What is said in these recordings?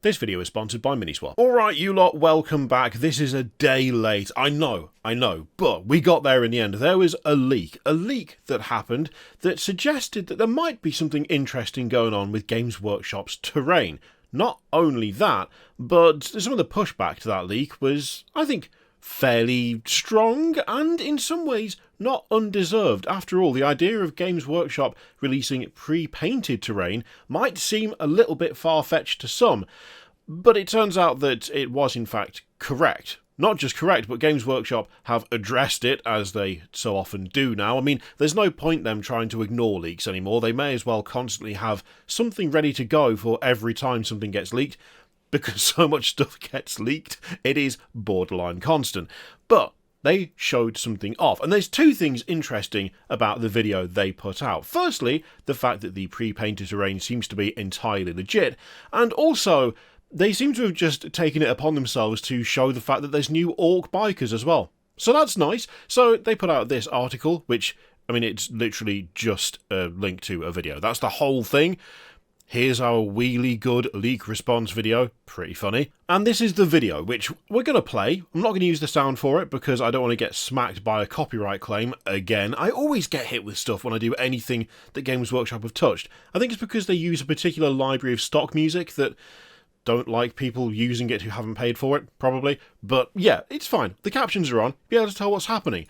This video is sponsored by Miniswap. Alright you lot, welcome back. This is a day late. I know, but we got there in the end. There was a leak that happened that suggested that there might be something interesting going on with Games Workshop's terrain. Not only that, but some of the pushback to that leak was, I think, fairly strong and in some ways not undeserved. After all, the idea of Games Workshop releasing pre-painted terrain might seem a little bit far-fetched to some, but it turns out that it was in fact correct. Not just correct, but Games Workshop have addressed it, as they so often do now. I mean, there's no point them trying to ignore leaks anymore. They may as well constantly have something ready to go for every time something gets leaked, because so much stuff gets leaked, it is borderline constant. But they showed something off, and there's two things interesting about the video they put out. Firstly, the fact that the pre-painted terrain seems to be entirely legit, and also they seem to have just taken it upon themselves to show the fact that there's new Ork Bikers as well. So that's nice. So they put out this article, which, I mean, it's literally just a link to a video. That's the whole thing. Here's our wheelie good leak response video. Pretty funny. And this is the video, which we're going to play. I'm not going to use the sound for it because I don't want to get smacked by a copyright claim again. I always get hit with stuff when I do anything that Games Workshop have touched. I think it's because they use a particular library of stock music that don't like people using it who haven't paid for it, probably. But yeah, it's fine. The captions are on. Be able to tell what's happening.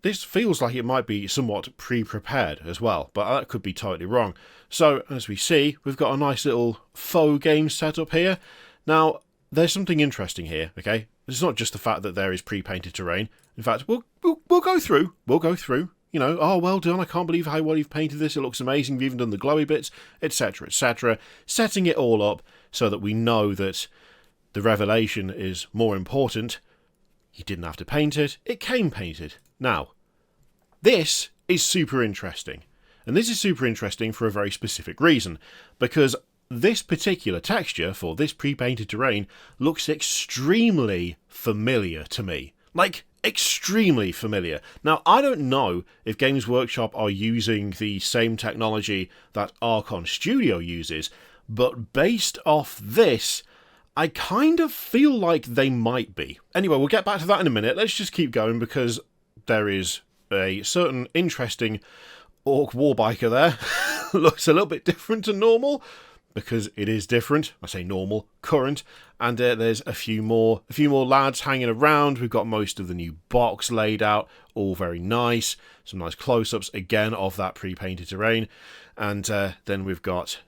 This feels like it might be somewhat pre-prepared as well, but that could be totally wrong. So, as we see, we've got a nice little faux game set up here. Now, there's something interesting here, okay? It's not just the fact that there is pre-painted terrain. In fact, we'll go through. We'll go through. You know, oh, well done, I can't believe how well you've painted this. It looks amazing. You've even done the glowy bits, etc., etc. Setting it all up so that we know that the revelation is more important. You didn't have to paint it. It came painted. Now, this is super interesting. And this is super interesting for a very specific reason. Because this particular texture for this pre-painted terrain looks extremely familiar to me. Like, extremely familiar. Now, I don't know if Games Workshop are using the same technology that Archon Studio uses, but based off this, I kind of feel like they might be. Anyway, we'll get back to that in a minute. Let's just keep going because there is a certain interesting Ork Warbiker there. Looks a little bit different to normal, because it is different. I say normal, current, and there's a few more lads hanging around. We've got most of the new box laid out, all very nice. Some nice close-ups again of that pre-painted terrain, and then we've got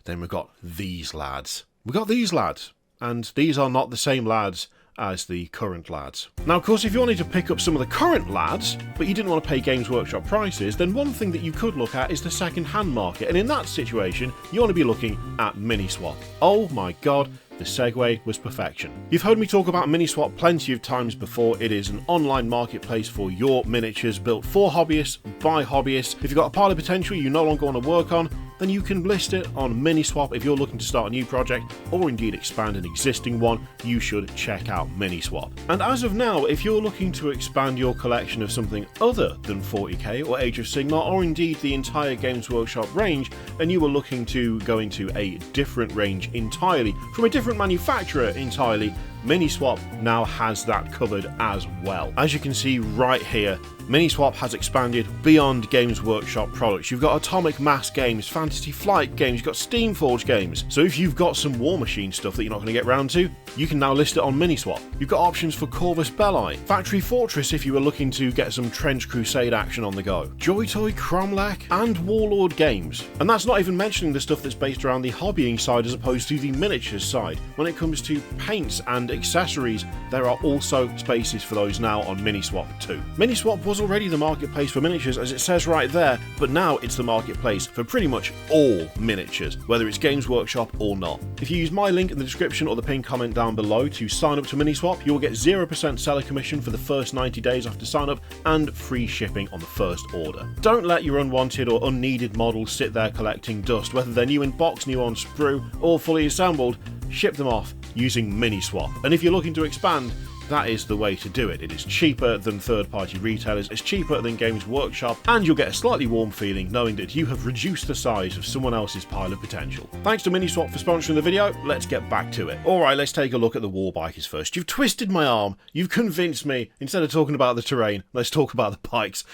these lads. We've got these lads, and these are not the same lads as the current lads. Now, of course, if you wanted to pick up some of the current lads, but you didn't want to pay Games Workshop prices, then one thing that you could look at is the second-hand market, and in that situation, you want to be looking at Miniswap. Oh my god, the segue was perfection. You've heard me talk about Miniswap plenty of times before. It is an online marketplace for your miniatures built for hobbyists, by hobbyists. If you've got a pile of potential you no longer want to work on, then you can list it on Miniswap. If you're looking to start a new project, or indeed expand an existing one, you should check out Miniswap. And as of now, if you're looking to expand your collection of something other than 40k or Age of Sigmar, or indeed the entire Games Workshop range, and you were looking to go into a different range entirely, from a different manufacturer entirely, Miniswap now has that covered as well. As you can see right here, Miniswap has expanded beyond Games Workshop products. You've got Atomic Mass games, Fantasy Flight games, you've got Steamforged games. So if you've got some War Machine stuff that you're not going to get round to, you can now list it on Miniswap. You've got options for Corvus Belli, Factory Fortress if you were looking to get some Trench Crusade action on the go, Joy Toy Cromlech, and Warlord games. And that's not even mentioning the stuff that's based around the hobbying side as opposed to the miniatures side. When it comes to paints and accessories, there are also spaces for those now on Miniswap too. Miniswap was already the marketplace for miniatures, as it says right there, but now it's the marketplace for pretty much all miniatures, whether it's Games Workshop or not. If you use my link in the description or the pinned comment down below to sign up to Miniswap, you will get 0% seller commission for the first 90 days after sign up and free shipping on the first order. Don't let your unwanted or unneeded models sit there collecting dust, whether they're new in box, new on sprue, or fully assembled. Ship them off using Miniswap. And if you're looking to expand, that is the way to do it. It is cheaper than third-party retailers, it's cheaper than Games Workshop, and you'll get a slightly warm feeling knowing that you have reduced the size of someone else's pile of potential. Thanks to Miniswap for sponsoring the video, let's get back to it. Alright, let's take a look at the Warbikers first. You've twisted my arm, you've convinced me. Instead of talking about the terrain, let's talk about the bikes.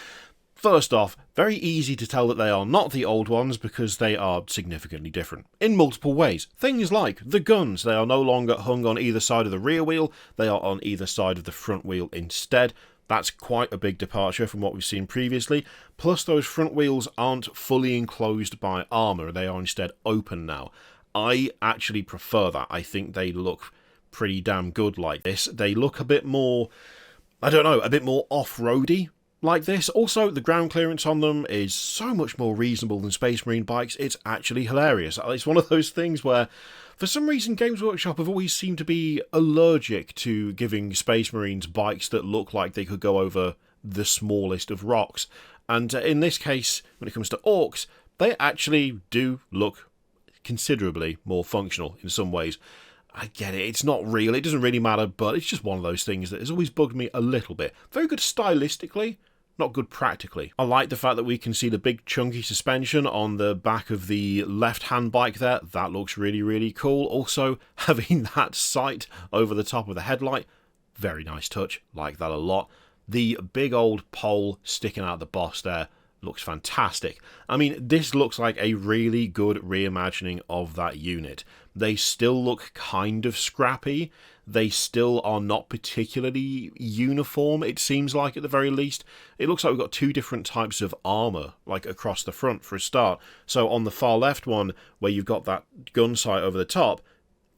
First off, very easy to tell that they are not the old ones because they are significantly different in multiple ways. Things like the guns, they are no longer hung on either side of the rear wheel, they are on either side of the front wheel instead. That's quite a big departure from what we've seen previously. Plus those front wheels aren't fully enclosed by armour, they are instead open now. I actually prefer that. I think they look pretty damn good like this. They look a bit more, I don't know, a bit more off-roady like this. Also, the ground clearance on them is so much more reasonable than Space Marine bikes. It's actually hilarious. It's one of those things where, for some reason, Games Workshop have always seemed to be allergic to giving Space Marines bikes that look like they could go over the smallest of rocks. And in this case, when it comes to Orks, they actually do look considerably more functional in some ways. I get it, it's not real, it doesn't really matter, but it's just one of those things that has always bugged me a little bit. Very good stylistically, not good practically. I like the fact that we can see the big chunky suspension on the back of the left-hand bike there. That looks really, really cool. Also, having that sight over the top of the headlight, very nice touch. Like that a lot. The big old pole sticking out the boss there looks fantastic. I mean, this looks like a really good reimagining of that unit. They still look kind of scrappy. They still are not particularly uniform, it seems like, at the very least. It looks like we've got two different types of armour, like across the front for a start. So on the far left one, where you've got that gun sight over the top,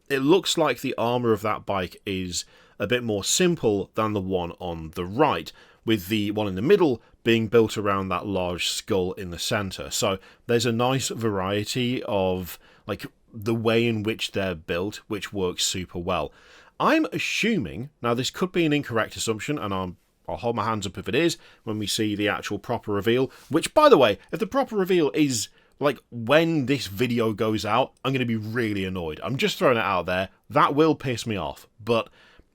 it looks like the armour of that bike is a bit more simple than the one on the right, with the one in the middle being built around that large skull in the centre. So there's a nice variety of, like, the way in which they're built, which works super well. I'm assuming, now this could be an incorrect assumption, and I'll hold my hands up if it is, when we see the actual proper reveal, which, by the way, if the proper reveal is, like, when this video goes out, I'm going to be really annoyed. I'm just throwing it out there. That will piss me off, but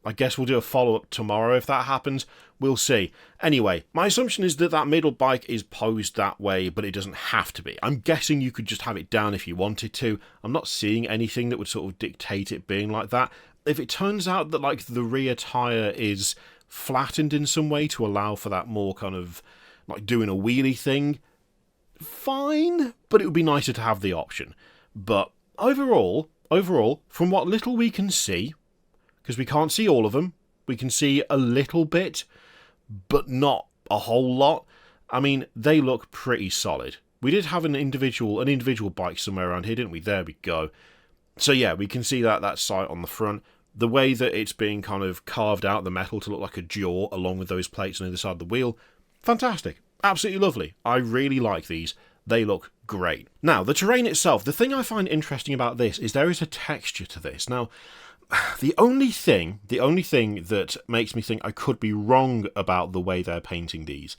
I guess we'll do a follow-up tomorrow if that happens. We'll see. Anyway, my assumption is that that middle bike is posed that way, but it doesn't have to be. I'm guessing you could just have it down if you wanted to. I'm not seeing anything that would sort of dictate it being like that. If it turns out that, like, the rear tyre is flattened in some way to allow for that more kind of, like, doing a wheelie thing, fine, but it would be nicer to have the option. But overall, from what little we can see, because we can't see all of them, we can see a little bit, but not a whole lot. I mean, they look pretty solid. We did have an individual bike somewhere around here, didn't we? There we go. So yeah, we can see that sight on the front. The way that it's being kind of carved out, the metal to look like a jaw along with those plates on either side of the wheel. Fantastic. Absolutely lovely. I really like these. They look great. Now, the terrain itself, the thing I find interesting about this is there is a texture to this. Now, the only thing that makes me think I could be wrong about the way they're painting these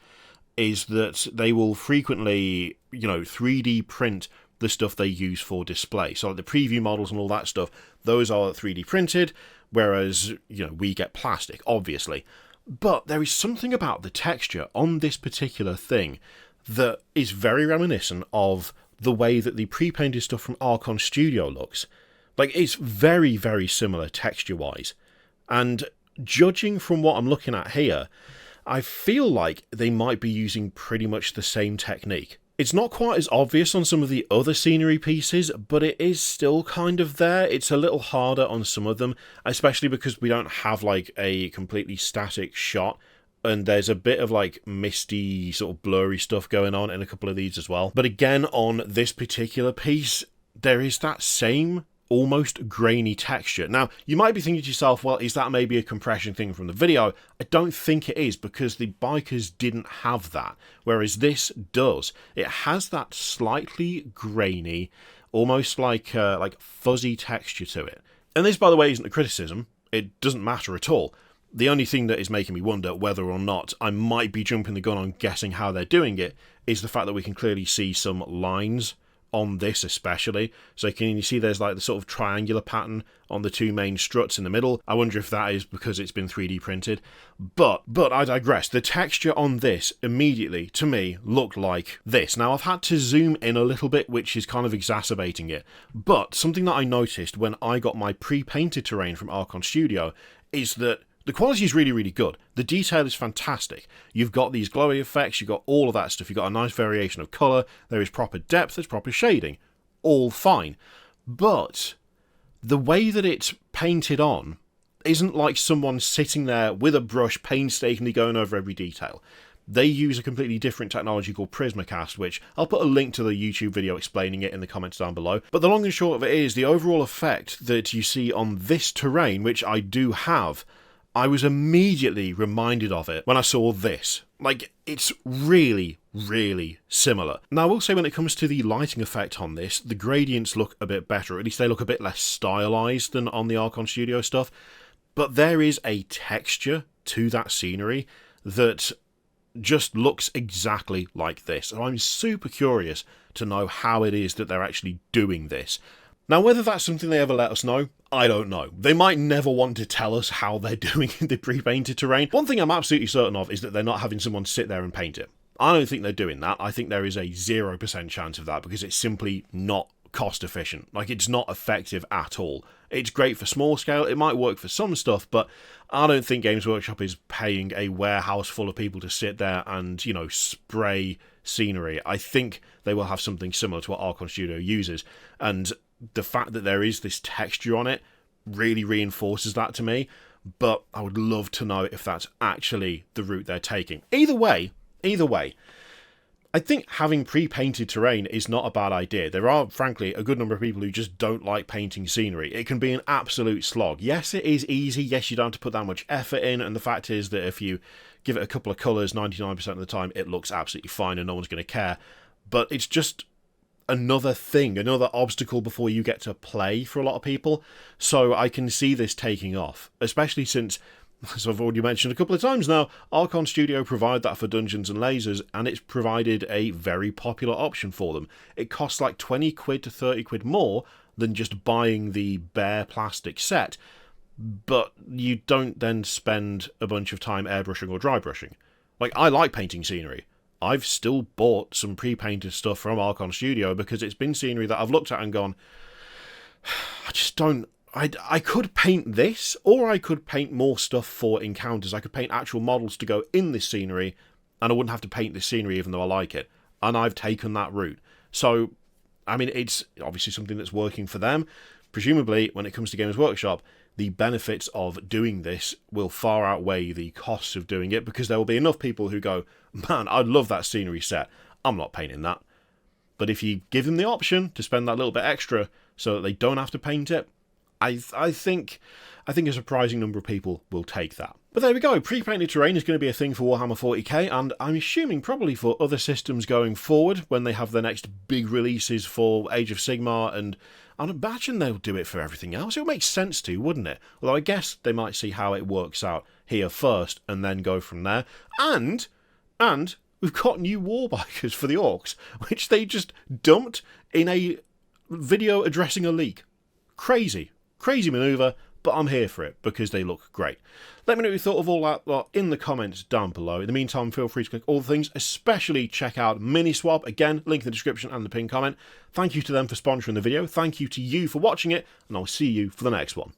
is that they will frequently, 3D print the stuff they use for display. So like the preview models and all that stuff, those are 3D printed, whereas, we get plastic, obviously. But there is something about the texture on this particular thing that is very reminiscent of the way that the pre-painted stuff from Archon Studio looks. Like, it's very, very similar texture-wise. And judging from what I'm looking at here, I feel like they might be using pretty much the same technique. It's not quite as obvious on some of the other scenery pieces, but it is still kind of there. It's a little harder on some of them, especially because we don't have, like, a completely static shot. And there's a bit of, like, misty, sort of blurry stuff going on in a couple of these as well. But again, on this particular piece, there is that same almost grainy texture. Now, you might be thinking to yourself, well, is that maybe a compression thing from the video? I don't think it is, because the bikers didn't have that, whereas this does. It has that slightly grainy, almost like fuzzy texture to it. And this, by the way, isn't a criticism. It doesn't matter at all. The only thing that is making me wonder whether or not I might be jumping the gun on guessing how they're doing it is the fact that we can clearly see some lines on this especially. So can you see there's like the sort of triangular pattern on the two main struts in the middle? I wonder if that is because it's been 3D printed. But I digress. The texture on this immediately, to me, looked like this. Now, I've had to zoom in a little bit, which is kind of exacerbating it. But something that I noticed when I got my pre-painted terrain from Archon Studio is that the quality is really, really good. The detail is fantastic. You've got these glowy effects, you've got all of that stuff, you've got a nice variation of colour, there is proper depth, there's proper shading. All fine. But the way that it's painted on isn't like someone sitting there with a brush painstakingly going over every detail. They use a completely different technology called Prismacast, which I'll put a link to the YouTube video explaining it in the comments down below. But the long and short of it is, the overall effect that you see on this terrain, which I do have, I was immediately reminded of it when I saw this. Like, it's really, really similar. Now, I will say when it comes to the lighting effect on this, the gradients look a bit better. At least they look a bit less stylized than on the Archon Studio stuff. But there is a texture to that scenery that just looks exactly like this. And I'm super curious to know how it is that they're actually doing this. Now, whether that's something they ever let us know, I don't know. They might never want to tell us how they're doing the pre-painted terrain. One thing I'm absolutely certain of is that they're not having someone sit there and paint it. I don't think they're doing that. I think there is a 0% chance of that because it's simply not cost efficient. Like, it's not effective at all. It's great for small scale. It might work for some stuff, but I don't think Games Workshop is paying a warehouse full of people to sit there and, you know, spray scenery. I think they will have something similar to what Archon Studio uses, and the fact that there is this texture on it really reinforces that to me, but I would love to know if that's actually the route they're taking. Either way, I think having pre-painted terrain is not a bad idea. There are, frankly, a good number of people who just don't like painting scenery. It can be an absolute slog. Yes, it is easy. Yes, you don't have to put that much effort in, and the fact is that if you give it a couple of colours 99% of the time, it looks absolutely fine and no one's going to care. But it's just another thing, another obstacle before you get to play for a lot of people. So I can see this taking off, especially since, as I've already mentioned a couple of times now, Archon Studio provide that for Dungeons and Lasers, and it's provided a very popular option for them. It costs like 20 quid to 30 quid more than just buying the bare plastic set, but you don't then spend a bunch of time airbrushing or dry brushing. Like, I like painting scenery. I've still bought some pre-painted stuff from Archon Studio because it's been scenery that I've looked at and gone, I just don't... I could paint this, or I could paint more stuff for encounters. I could paint actual models to go in this scenery, and I wouldn't have to paint this scenery even though I like it. And I've taken that route. So, I mean, it's obviously something that's working for them. Presumably, when it comes to Games Workshop, the benefits of doing this will far outweigh the costs of doing it, because there will be enough people who go, man, I love that scenery set. I'm not painting that. But if you give them the option to spend that little bit extra so that they don't have to paint it, I think a surprising number of people will take that. But there we go, pre-painted terrain is going to be a thing for Warhammer 40k, and I'm assuming probably for other systems going forward when they have their next big releases for Age of Sigmar, and I'd imagine they'll do it for everything else. It would make sense to, wouldn't it? Although I guess they might see how it works out here first and then go from there. And we've got new Warbikers for the Orks, which they just dumped in a video addressing a leak. Crazy manoeuvre, but I'm here for it because they look great. Let me know what you thought of all that lot in the comments down below. In the meantime, feel free to click all the things, especially check out Miniswap. Again, link in the description and the pinned comment. Thank you to them for sponsoring the video. Thank you to you for watching it, and I'll see you for the next one.